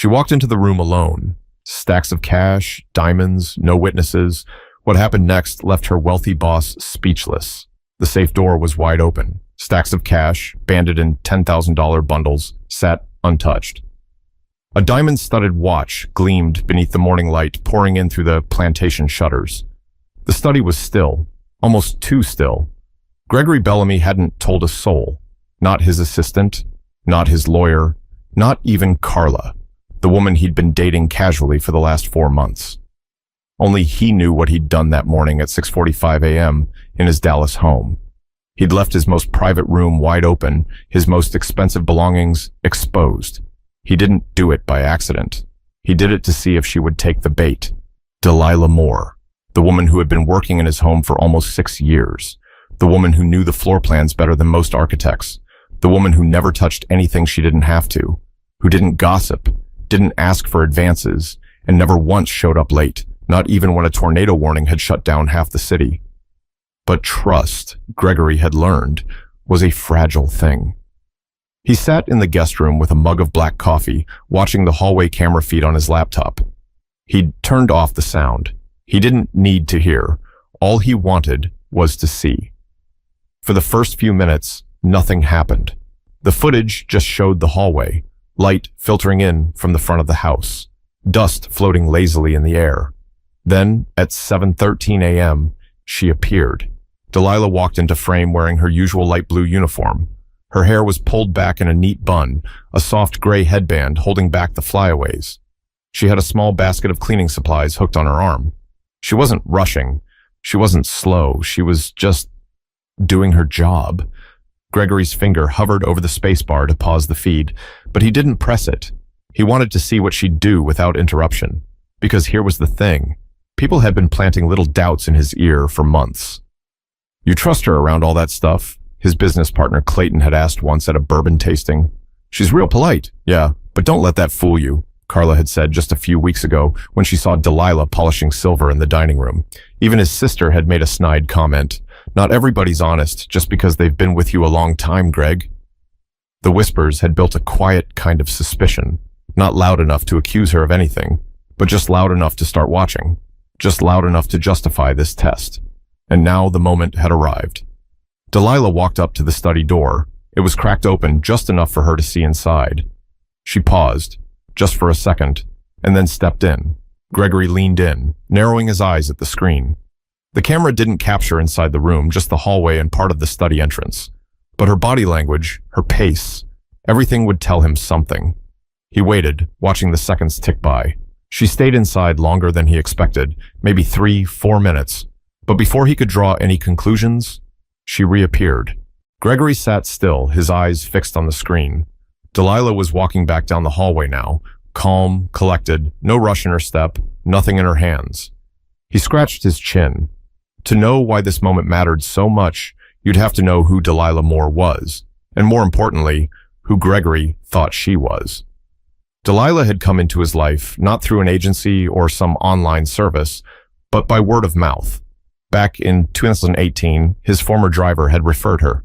She walked into the room alone. Stacks of cash, diamonds, no witnesses. What happened next left her wealthy boss speechless. The safe door was wide open. Stacks of cash, banded in $10,000 bundles, sat untouched. A diamond-studded watch gleamed beneath the morning light pouring in through the plantation shutters. The study was still, almost too still. Gregory Bellamy hadn't told a soul. Not his assistant, not his lawyer, not even Carla, the woman he'd been dating casually for the last 4 months. Only he knew what he'd done that morning at 6:45 a.m. in his Dallas home. He'd left his most private room wide open, his most expensive belongings exposed. He didn't do it by accident. He did it to see if she would take the bait. Delilah Moore, the woman who had been working in his home for almost 6 years, the woman who knew the floor plans better than most architects, the woman who never touched anything she didn't have to, who didn't gossip, didn't ask for advances, and never once showed up late, not even when a tornado warning had shut down half the city. But trust, Gregory had learned, was a fragile thing. He sat in the guest room with a mug of black coffee, watching the hallway camera feed on his laptop. He'd turned off the sound. He didn't need to hear. All he wanted was to see. For the first few minutes, nothing happened. The footage just showed the hallway, light filtering in from the front of the house, dust floating lazily in the air. Then, at 7:13 a.m., she appeared. Delilah walked into frame wearing her usual light blue uniform. Her hair was pulled back in a neat bun, a soft gray headband holding back the flyaways. She had a small basket of cleaning supplies hooked on her arm. She wasn't rushing. She wasn't slow. She was just doing her job. Gregory's finger hovered over the spacebar to pause the feed, but he didn't press it. He wanted to see what she'd do without interruption. Because here was the thing. People had been planting little doubts in his ear for months. "You trust her around all that stuff?" his business partner Clayton had asked once at a bourbon tasting. "She's real polite, yeah, but don't let that fool you," Carla had said just a few weeks ago when she saw Delilah polishing silver in the dining room. Even his sister had made a snide comment. "Not everybody's honest just because they've been with you a long time, Greg." The whispers had built a quiet kind of suspicion, not loud enough to accuse her of anything, but just loud enough to start watching, just loud enough to justify this test. And now the moment had arrived. Delilah walked up to the study door. It was cracked open just enough for her to see inside. She paused, just for a second, and then stepped in. Gregory leaned in, narrowing his eyes at the screen. The camera didn't capture inside the room, just the hallway and part of the study entrance. But her body language, her pace, everything would tell him something. He waited, watching the seconds tick by. She stayed inside longer than he expected, maybe 3-4 minutes. But before he could draw any conclusions, she reappeared. Gregory sat still, his eyes fixed on the screen. Delilah was walking back down the hallway now, calm, collected, no rush in her step, nothing in her hands. He scratched his chin. To know why this moment mattered so much, you'd have to know who Delilah Moore was, and more importantly, who Gregory thought she was. Delilah had come into his life not through an agency or some online service, but by word of mouth. Back in 2018, his former driver had referred her.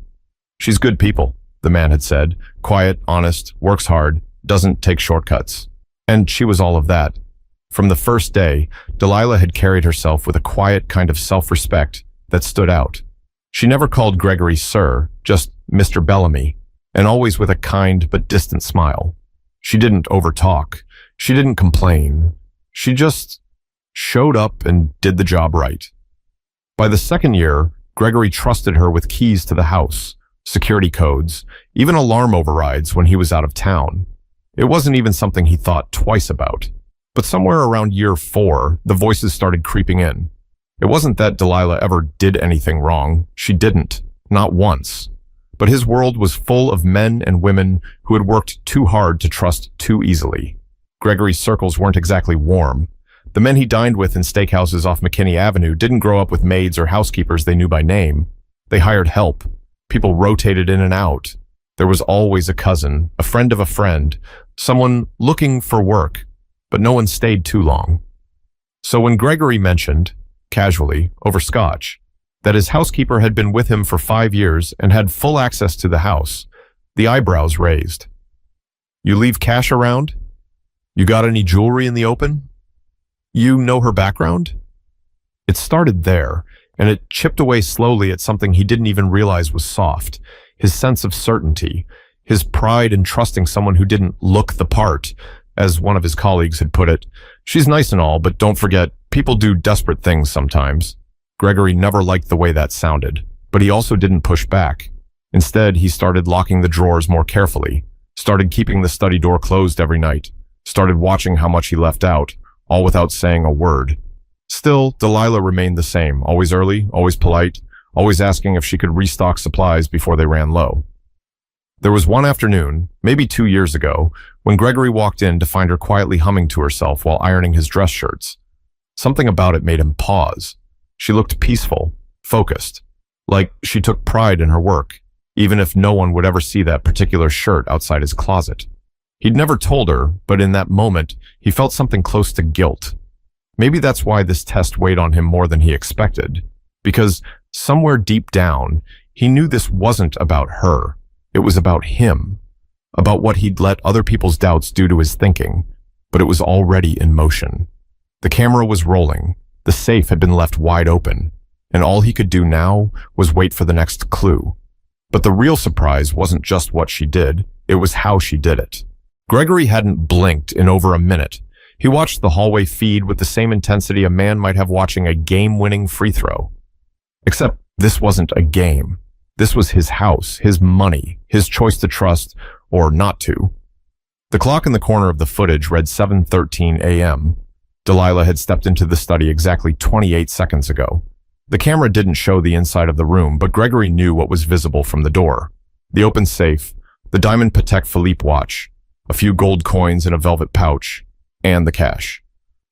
"She's good people," the man had said. "Quiet, honest, works hard, doesn't take shortcuts." And she was all of that. From the first day, Delilah had carried herself with a quiet kind of self-respect that stood out. She never called Gregory sir, just Mr. Bellamy, and always with a kind but distant smile. She didn't overtalk. She didn't complain. She just showed up and did the job right. By the second year, Gregory trusted her with keys to the house, security codes, even alarm overrides when he was out of town. It wasn't even something he thought twice about. But somewhere around year 4, the voices started creeping in. It wasn't that Delilah ever did anything wrong. She didn't, not once. But his world was full of men and women who had worked too hard to trust too easily. Gregory's circles weren't exactly warm. The men he dined with in steakhouses off McKinney Avenue didn't grow up with maids or housekeepers they knew by name. They hired help. People rotated in and out. There was always a cousin, a friend of a friend, someone looking for work, but no one stayed too long. So when Gregory mentioned, casually, over scotch, that his housekeeper had been with him for 5 years and had full access to the house, the eyebrows raised. "You leave cash around?" You got any jewelry in the open? You know her background? It started there, and it chipped away slowly at something he didn't even realize was soft. His sense of certainty, his pride in trusting someone who didn't look the part, as one of his colleagues had put it. She's nice and all, but don't forget, people do desperate things sometimes. Gregory never liked the way that sounded, but he also didn't push back. Instead, he started locking the drawers more carefully, started keeping the study door closed every night, started watching how much he left out, all without saying a word. Still, Delilah remained the same, always early, always polite, always asking if she could restock supplies before they ran low. There was one afternoon, maybe 2 years ago, when Gregory walked in to find her quietly humming to herself while ironing his dress shirts. Something about it made him pause. She looked peaceful, focused, like she took pride in her work, even if no one would ever see that particular shirt outside his closet. He'd never told her, but in that moment, he felt something close to guilt. Maybe that's why this test weighed on him more than he expected, because somewhere deep down, he knew this wasn't about her. It was about him, about what he'd let other people's doubts do to his thinking, but it was already in motion. The camera was rolling, the safe had been left wide open, and all he could do now was wait for the next clue. But the real surprise wasn't just what she did, it was how she did it. Gregory hadn't blinked in over a minute. He watched the hallway feed with the same intensity a man might have watching a game-winning free throw. Except this wasn't a game. This was his house, his money, his choice to trust or not to. The clock in the corner of the footage read 7:13 a.m. Delilah had stepped into the study exactly 28 seconds ago. The camera didn't show the inside of the room, but Gregory knew what was visible from the door. The open safe, the diamond Patek Philippe watch, a few gold coins in a velvet pouch, and the cash.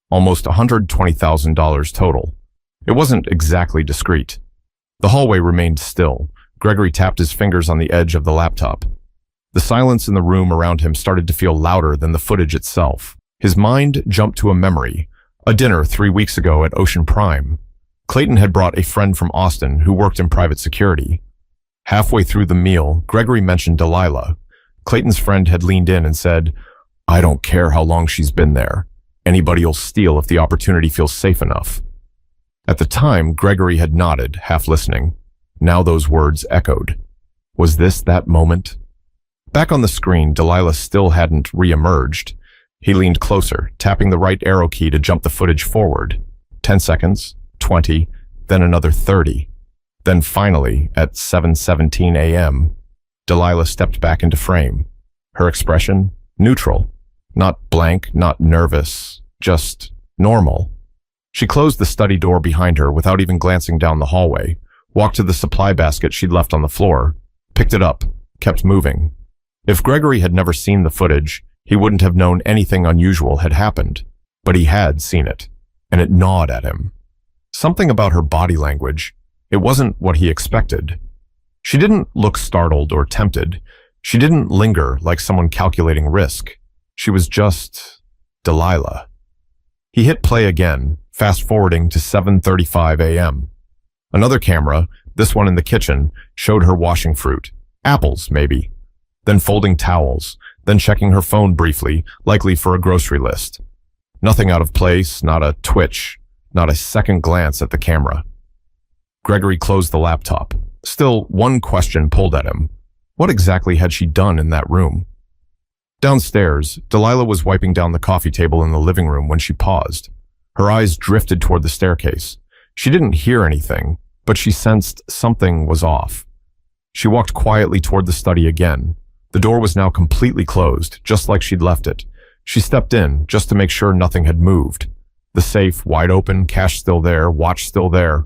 Almost $120,000 total. It wasn't exactly discreet. The hallway remained still. Gregory tapped his fingers on the edge of the laptop. The silence in the room around him started to feel louder than the footage itself. His mind jumped to a memory, a dinner 3 weeks ago at Ocean Prime. Clayton had brought a friend from Austin who worked in private security. Halfway through the meal, Gregory mentioned Delilah. Clayton's friend had leaned in and said, "I don't care how long she's been there. Anybody'll steal if the opportunity feels safe enough." At the time, Gregory had nodded, half listening. Now those words echoed. Was this that moment? Back on the screen, Delilah still hadn't re-emerged. He leaned closer, tapping the right arrow key to jump the footage forward. 10 seconds, 20, then another 30. Then finally, at 7:17 a.m., Delilah stepped back into frame. Her expression, neutral. Not blank, not nervous, just normal. She closed the study door behind her without even glancing down the hallway, walked to the supply basket she'd left on the floor, picked it up, kept moving. If Gregory had never seen the footage, he wouldn't have known anything unusual had happened, but he had seen it, and it gnawed at him. Something about her body language. It wasn't what he expected. She didn't look startled or tempted. She didn't linger like someone calculating risk. She was just Delilah. He hit play again, fast-forwarding to 7:35 a.m. Another camera, this one in the kitchen, showed her washing fruit. Apples, maybe. Then folding towels, then checking her phone briefly, likely for a grocery list. Nothing out of place, not a twitch, not a second glance at the camera. Gregory closed the laptop. Still, one question pulled at him. What exactly had she done in that room? Downstairs, Delilah was wiping down the coffee table in the living room when she paused. Her eyes drifted toward the staircase. She didn't hear anything, but she sensed something was off. She walked quietly toward the study again. The door was now completely closed, just like she'd left it. She stepped in, just to make sure nothing had moved. The safe, wide open, cash still there, watch still there.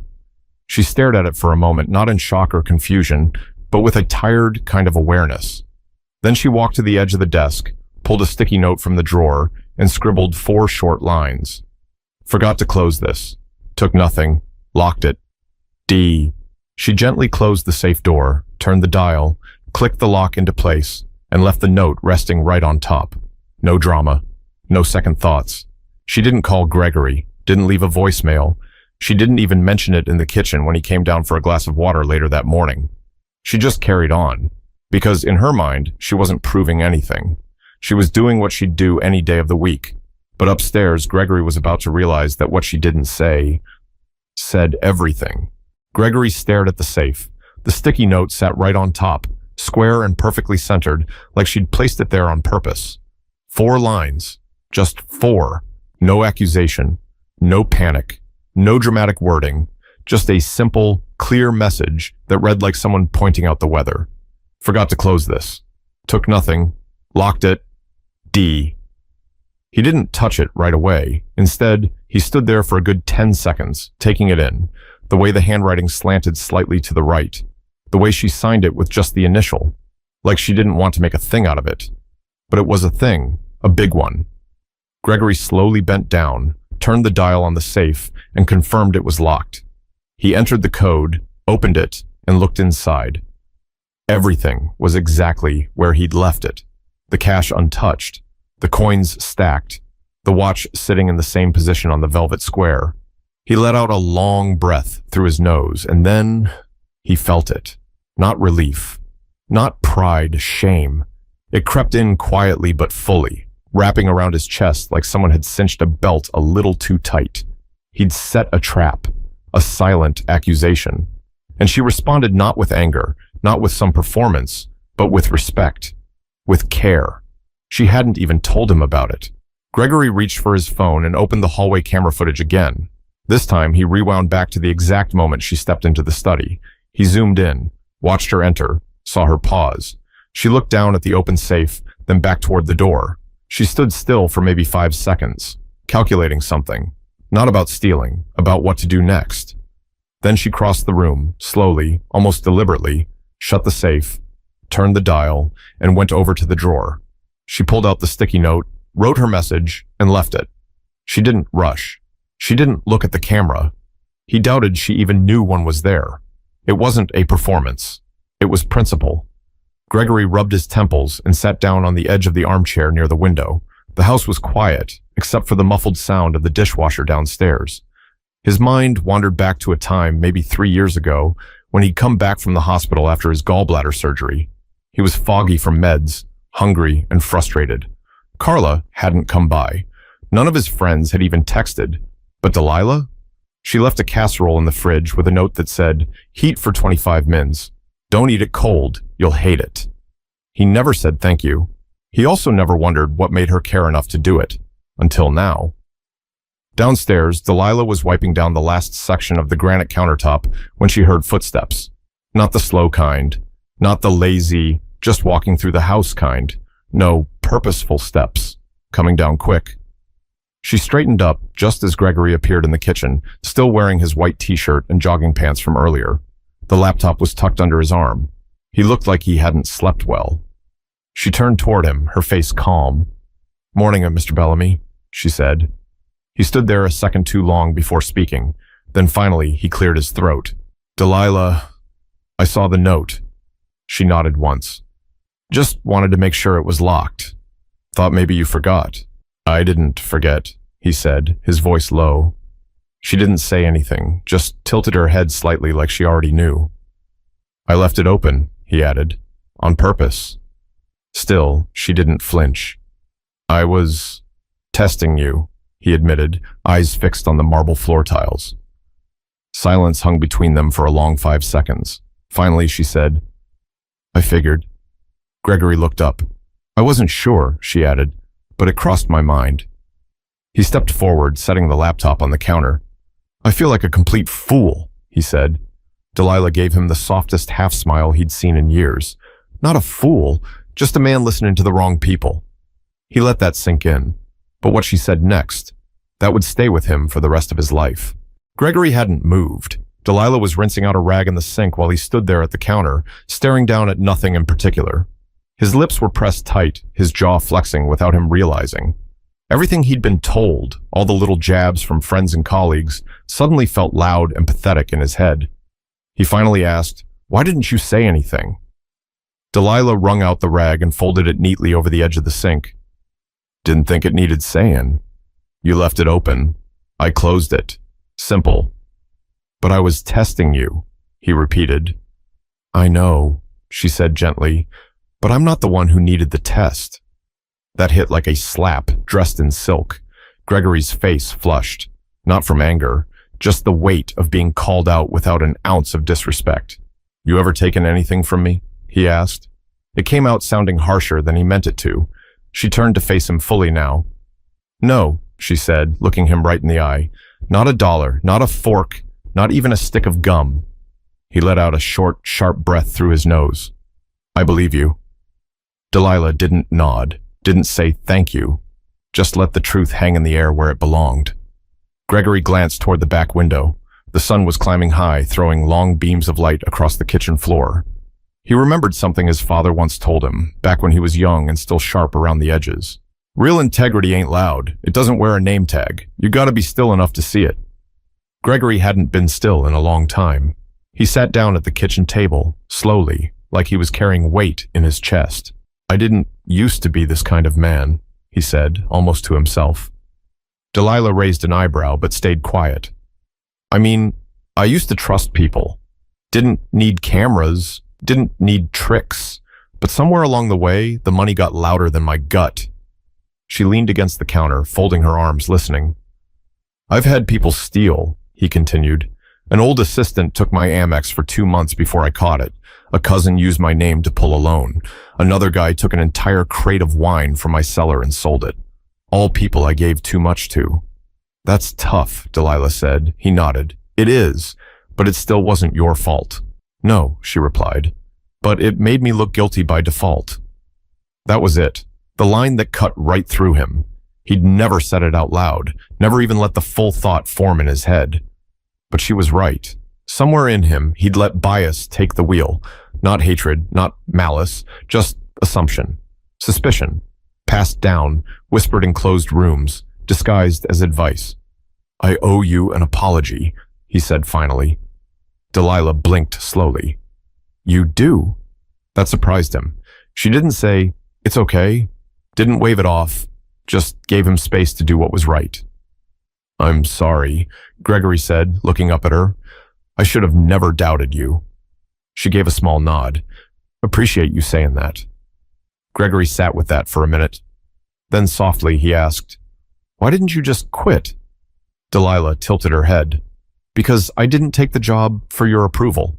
She stared at it for a moment, not in shock or confusion, but with a tired kind of awareness. Then she walked to the edge of the desk, pulled a sticky note from the drawer, and scribbled 4 short lines. Forgot to close this. Took nothing. Locked it. D. She gently closed the safe door, turned the dial, clicked the lock into place, and left the note resting right on top. No drama. No second thoughts. She didn't call Gregory, didn't leave a voicemail. She didn't even mention it in the kitchen when he came down for a glass of water later that morning. She just carried on, because in her mind, she wasn't proving anything. She was doing what she'd do any day of the week. But upstairs, Gregory was about to realize that what she didn't say said everything. Gregory stared at the safe. The sticky note sat right on top, square and perfectly centered, like she'd placed it there on purpose. 4 lines. Just 4. No accusation. No panic. No dramatic wording. Just a simple, clear message that read like someone pointing out the weather. Forgot to close this. Took nothing. Locked it. D. He didn't touch it right away. Instead, he stood there for a good 10 seconds, taking it in, the way the handwriting slanted slightly to the right, the way she signed it with just the initial, like she didn't want to make a thing out of it. But it was a thing, a big one. Gregory slowly bent down, turned the dial on the safe, and confirmed it was locked. He entered the code, opened it, and looked inside. Everything was exactly where he'd left it. The cash untouched, the coins stacked, the watch sitting in the same position on the velvet square. He let out a long breath through his nose, and then he felt it. Not relief, not pride, shame. It crept in quietly but fully, wrapping around his chest like someone had cinched a belt a little too tight. He'd set a trap, a silent accusation. And she responded not with anger, not with some performance, but with respect, with care. She hadn't even told him about it. Gregory reached for his phone and opened the hallway camera footage again. This time, he rewound back to the exact moment she stepped into the study. He zoomed in, watched her enter, saw her pause. She looked down at the open safe, then back toward the door. She stood still for maybe 5 seconds, calculating something. Not about stealing, about what to do next. Then she crossed the room, slowly, almost deliberately, shut the safe, turned the dial, and went over to the drawer. She pulled out the sticky note, wrote her message, and left it. She didn't rush. She didn't look at the camera. He doubted she even knew one was there. It wasn't a performance. It was principle. Gregory rubbed his temples and sat down on the edge of the armchair near the window. The house was quiet, except for the muffled sound of the dishwasher downstairs. His mind wandered back to a time maybe 3 years ago when he'd come back from the hospital after his gallbladder surgery. He was foggy from meds, hungry and frustrated. Carla hadn't come by. None of his friends had even texted. But Delilah? She left a casserole in the fridge with a note that said, "Heat for 25 mins. Don't eat it cold. You'll hate it." He never said thank you. He also never wondered what made her care enough to do it. Until now. Downstairs, Delilah was wiping down the last section of the granite countertop when she heard footsteps. Not the slow kind. Not the lazy, just walking through the house kind. No, purposeful steps. Coming down quick. She straightened up just as Gregory appeared in the kitchen, still wearing his white t-shirt and jogging pants from earlier. The laptop was tucked under his arm. He looked like he hadn't slept well. She turned toward him, her face calm. "Morning, Mr. Bellamy," she said. He stood there a second too long before speaking. Then finally, he cleared his throat. "Delilah, I saw the note." She nodded once. "Just wanted to make sure it was locked. Thought maybe you forgot." "I didn't forget," he said, his voice low. She didn't say anything, just tilted her head slightly like she already knew. "I left it open," he added, "on purpose." Still, she didn't flinch. "I was testing you," he admitted, eyes fixed on the marble floor tiles. Silence hung between them for a long 5 seconds. Finally, she said, "I figured." Gregory looked up. "I wasn't sure," she added, "but it crossed my mind." He stepped forward, setting the laptop on the counter. "I feel like a complete fool," he said. Delilah gave him the softest half-smile he'd seen in years. Not a fool, just a man listening to the wrong people. He let that sink in. But what she said next, that would stay with him for the rest of his life. Gregory hadn't moved. Delilah was rinsing out a rag in the sink while he stood there at the counter, staring down at nothing in particular. His lips were pressed tight, his jaw flexing without him realizing. Everything he'd been told, all the little jabs from friends and colleagues, suddenly felt loud and pathetic in his head. He finally asked, "Why didn't you say anything?" Delilah wrung out the rag and folded it neatly over the edge of the sink. "Didn't think it needed saying. You left it open. I closed it. Simple." "But I was testing you," he repeated. "I know," she said gently, "but I'm not the one who needed the test." That hit like a slap, dressed in silk. Gregory's face flushed, not from anger, just the weight of being called out without an ounce of disrespect. "You ever taken anything from me?" he asked. It came out sounding harsher than he meant it to. She turned to face him fully now. "No," she said, looking him right in the eye. "Not a dollar, not a fork, not even a stick of gum." He let out a short, sharp breath through his nose. "I believe you." Delilah didn't nod, didn't say thank you, just let the truth hang in the air where it belonged. Gregory glanced toward the back window. The sun was climbing high, throwing long beams of light across the kitchen floor. He remembered something his father once told him, back when he was young and still sharp around the edges. "Real integrity ain't loud. It doesn't wear a name tag. You gotta be still enough to see it." Gregory hadn't been still in a long time. He sat down at the kitchen table, slowly, like he was carrying weight in his chest. "I didn't used to be this kind of man," he said, almost to himself. Delilah raised an eyebrow but stayed quiet. "I mean, I used to trust people. Didn't need cameras, didn't need tricks. But somewhere along the way, the money got louder than my gut." She leaned against the counter, folding her arms, listening. "I've had people steal," he continued. "An old assistant took my Amex for 2 months before I caught it. A cousin used my name to pull a loan. Another guy took an entire crate of wine from my cellar and sold it. All people I gave too much to." "That's tough," Delilah said. He nodded. "It is, but it still wasn't your fault." "No," she replied, "but it made me look guilty by default." That was it, the line that cut right through him. He'd never said it out loud, never even let the full thought form in his head. But she was right. Somewhere in him, he'd let bias take the wheel. Not hatred, not malice, just assumption, suspicion, passed down, whispered in closed rooms, disguised as advice. "I owe you an apology," he said finally. Delilah blinked slowly. "You do?" That surprised him. She didn't say, "It's okay," didn't wave it off, just gave him space to do what was right. "I'm sorry," Gregory said, looking up at her. "I should have never doubted you." She gave a small nod. "Appreciate you saying that." Gregory sat with that for a minute. Then softly he asked, "Why didn't you just quit?" Delilah tilted her head. "Because I didn't take the job for your approval."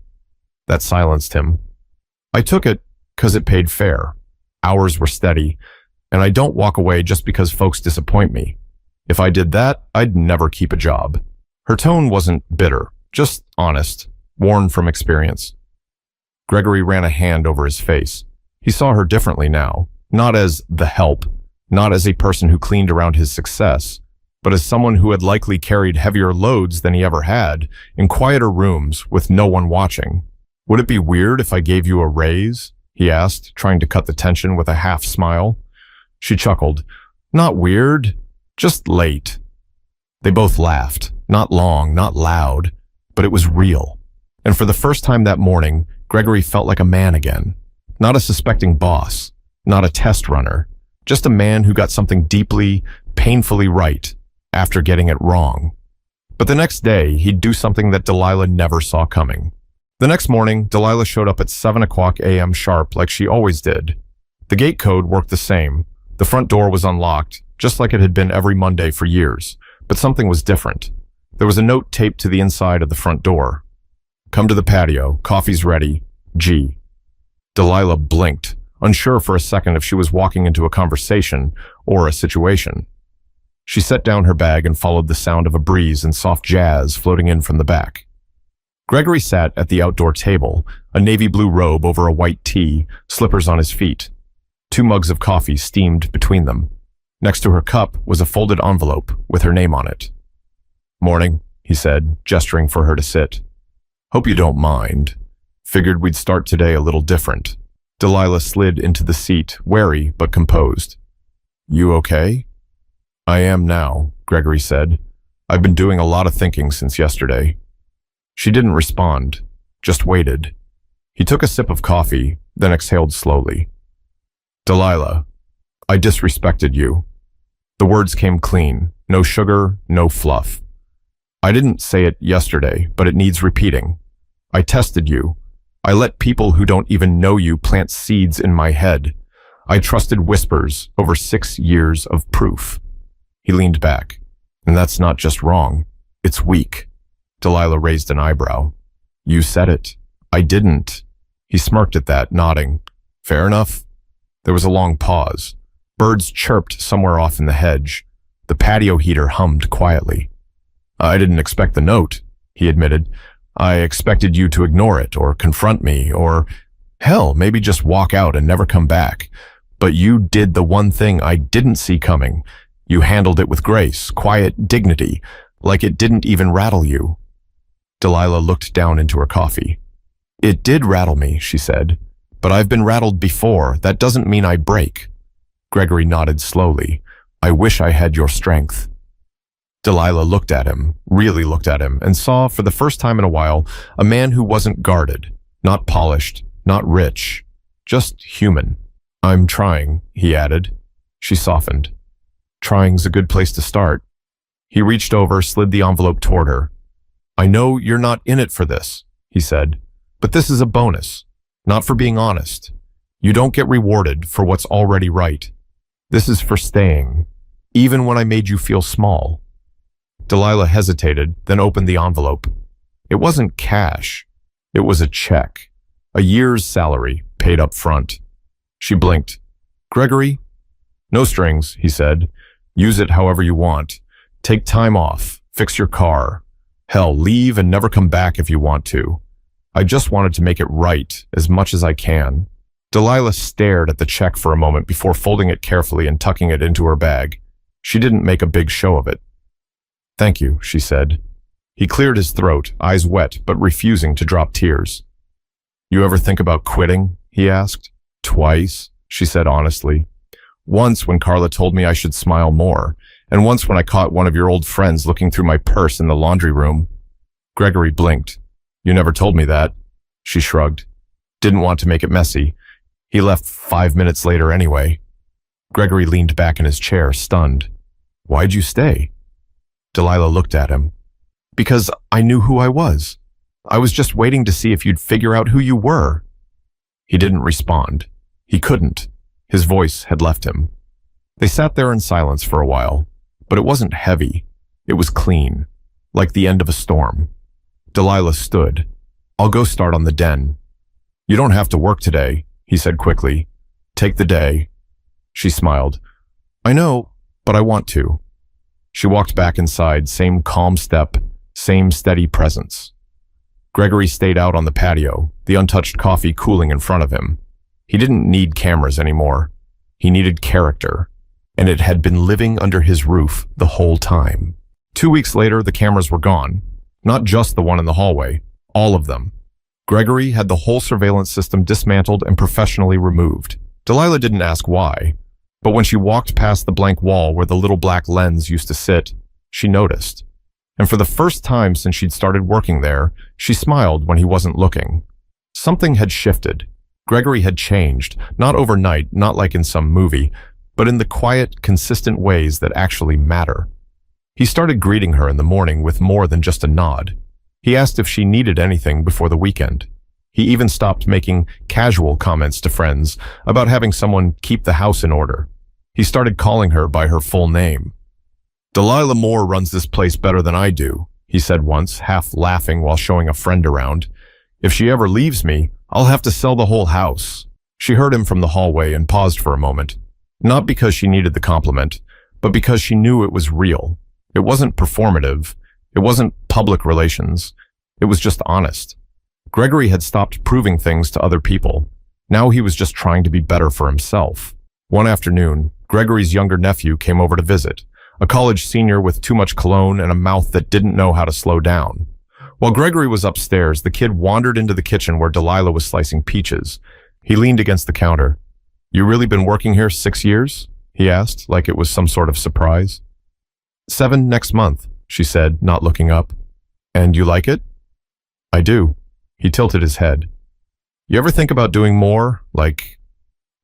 That silenced him. "I took it because it paid fair. Hours were steady, and I don't walk away just because folks disappoint me. If I did that, I'd never keep a job." Her tone wasn't bitter, just honest, worn from experience. Gregory ran a hand over his face. He saw her differently now, not as the help, not as a person who cleaned around his success, but as someone who had likely carried heavier loads than he ever had, in quieter rooms with no one watching. "Would it be weird if I gave you a raise?" he asked, trying to cut the tension with a half smile. She chuckled. "Not weird, just late." They both laughed, not long, not loud, but it was real. And for the first time that morning, Gregory felt like a man again. Not a suspecting boss, not a test runner, just a man who got something deeply, painfully right after getting it wrong. But the next day, he'd do something that Delilah never saw coming. The next morning, Delilah showed up at 7 o'clock a.m. sharp like she always did. The gate code worked the same. The front door was unlocked, just like it had been every Monday for years, but something was different. There was a note taped to the inside of the front door. "Come to the patio. Coffee's ready. G." Delilah blinked, unsure for a second if she was walking into a conversation or a situation. She set down her bag and followed the sound of a breeze and soft jazz floating in from the back. Gregory sat at the outdoor table, a navy blue robe over a white tee, slippers on his feet. 2 mugs of coffee steamed between them. Next to her cup was a folded envelope with her name on it. "Morning," he said, gesturing for her to sit. "Hope you don't mind. Figured we'd start today a little different." Delilah slid into the seat, wary but composed. "You okay?" "I am now," Gregory said. "I've been doing a lot of thinking since yesterday." She didn't respond, just waited. He took a sip of coffee, then exhaled slowly. "Delilah, I disrespected you." The words came clean, no sugar, no fluff. "I didn't say it yesterday, but it needs repeating. I tested you. I let people who don't even know you plant seeds in my head. I trusted whispers over 6 years of proof. He leaned back. And that's not just wrong. It's weak. Delilah raised an eyebrow. You said it. I didn't. He smirked at that, nodding. Fair enough. There was a long pause. Birds chirped somewhere off in the hedge. The patio heater hummed quietly. I didn't expect the note, he admitted. I expected you to ignore it or confront me or, hell, maybe just walk out and never come back. But you did the one thing I didn't see coming. You handled it with grace, quiet dignity, like it didn't even rattle you. Delilah looked down into her coffee. It did rattle me, she said, but I've been rattled before. That doesn't mean I break. Gregory nodded slowly. I wish I had your strength. Delilah looked at him, really looked at him, and saw, for the first time in a while, a man who wasn't guarded, not polished, not rich, just human. I'm trying, he added. She softened. Trying's a good place to start. He reached over, slid the envelope toward her. I know you're not in it for this, he said, but this is a bonus, not for being honest. You don't get rewarded for what's already right. This is for staying, even when I made you feel small. Delilah hesitated, then opened the envelope. It wasn't cash. It was a check, a year's salary paid up front. She blinked. Gregory? No strings, he said. Use it however you want. Take time off, fix your car. Hell, leave and never come back if you want to. I just wanted to make it right as much as I can. Delilah stared at the check for a moment before folding it carefully and tucking it into her bag. She didn't make a big show of it. Thank you, she said. He cleared his throat, eyes wet, but refusing to drop tears. You ever think about quitting? He asked. Twice, she said honestly. Once when Carla told me I should smile more, and once when I caught one of your old friends looking through my purse in the laundry room. Gregory blinked. You never told me that. She shrugged. Didn't want to make it messy. He left 5 minutes later anyway. Gregory leaned back in his chair, stunned. Why'd you stay? Delilah looked at him. Because I knew who I was. I was just waiting to see if you'd figure out who you were. He didn't respond. He couldn't. His voice had left him. They sat there in silence for a while, but it wasn't heavy. It was clean, like the end of a storm. Delilah stood. I'll go start on the den. You don't have to work today, he said quickly. Take the day. She smiled. I know, but I want to. She walked back inside, same calm step, same steady presence. Gregory stayed out on the patio, the untouched coffee cooling in front of him. He didn't need cameras anymore. He needed character, and it had been living under his roof the whole time. 2 weeks later, the cameras were gone. Not just the one in the hallway, all of them. Gregory had the whole surveillance system dismantled and professionally removed. Delilah didn't ask why, but when she walked past the blank wall where the little black lens used to sit, she noticed. And for the first time since she'd started working there, she smiled when he wasn't looking. Something had shifted. Gregory had changed, not overnight, not like in some movie, but in the quiet, consistent ways that actually matter. He started greeting her in the morning with more than just a nod. He asked if she needed anything before the weekend. He even stopped making casual comments to friends about having someone keep the house in order. He started calling her by her full name. Delilah Moore runs this place better than I do, he said once, half laughing while showing a friend around. If she ever leaves me, I'll have to sell the whole house. She heard him from the hallway and paused for a moment. Not because she needed the compliment, but because she knew it was real. It wasn't performative. It wasn't public relations. It was just honest. Gregory had stopped proving things to other people. Now he was just trying to be better for himself. One afternoon, Gregory's younger nephew came over to visit, a college senior with too much cologne and a mouth that didn't know how to slow down. While Gregory was upstairs, the kid wandered into the kitchen where Delilah was slicing peaches. He leaned against the counter. You really been working here 6 years? He asked, like it was some sort of surprise. 7 next month, she said, not looking up. And you like it? I do. He tilted his head. You ever think about doing more, like,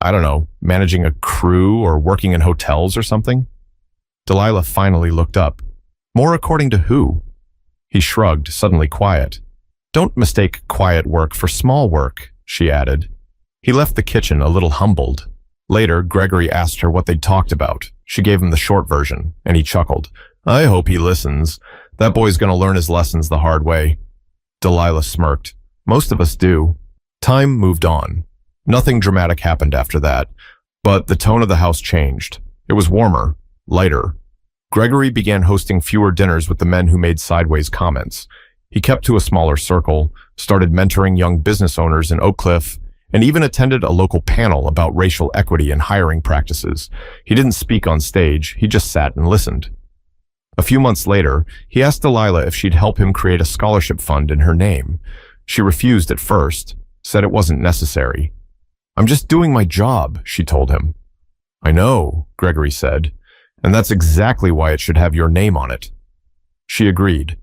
I don't know, managing a crew or working in hotels or something? Delilah finally looked up. More according to who? He shrugged, suddenly quiet. Don't mistake quiet work for small work, she added. He left the kitchen a little humbled. Later, Gregory asked her what they'd talked about. She gave him the short version, and he chuckled. I hope he listens. That boy's gonna learn his lessons the hard way. Delilah smirked. Most of us do. Time moved on. Nothing dramatic happened after that, but the tone of the house changed. It was warmer, lighter. Gregory began hosting fewer dinners with the men who made sideways comments. He kept to a smaller circle, started mentoring young business owners in Oak Cliff, and even attended a local panel about racial equity and hiring practices. He didn't speak on stage, he just sat and listened. A few months later, he asked Delilah if she'd help him create a scholarship fund in her name. She refused at first, said it wasn't necessary. I'm just doing my job, she told him. I know, Gregory said, and that's exactly why it should have your name on it. She agreed.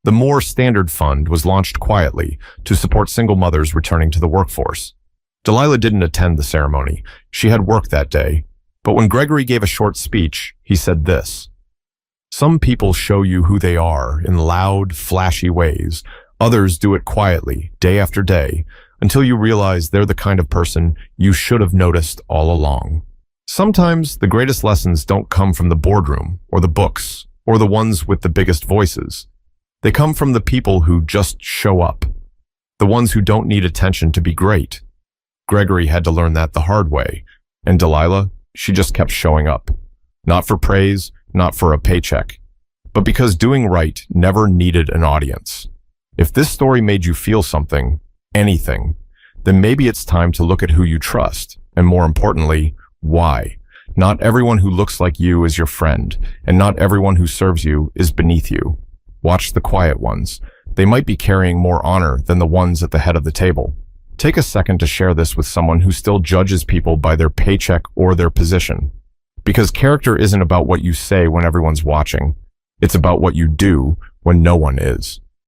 The More Standard Fund was launched quietly to support single mothers returning to the workforce. Delilah didn't attend the ceremony. She had work that day. But when Gregory gave a short speech, he said this. Some people show you who they are in loud, flashy ways. Others do it quietly, day after day, until you realize they're the kind of person you should have noticed all along. Sometimes the greatest lessons don't come from the boardroom or the books or the ones with the biggest voices. They come from the people who just show up, the ones who don't need attention to be great. Gregory had to learn that the hard way, and Delilah, she just kept showing up. Not for praise, not for a paycheck, but because doing right never needed an audience. If this story made you feel something, anything, then maybe it's time to look at who you trust, and more importantly, why. Not everyone who looks like you is your friend, and not everyone who serves you is beneath you. Watch the quiet ones. They might be carrying more honor than the ones at the head of the table. Take a second to share this with someone who still judges people by their paycheck or their position. Because character isn't about what you say when everyone's watching. It's about what you do when no one is.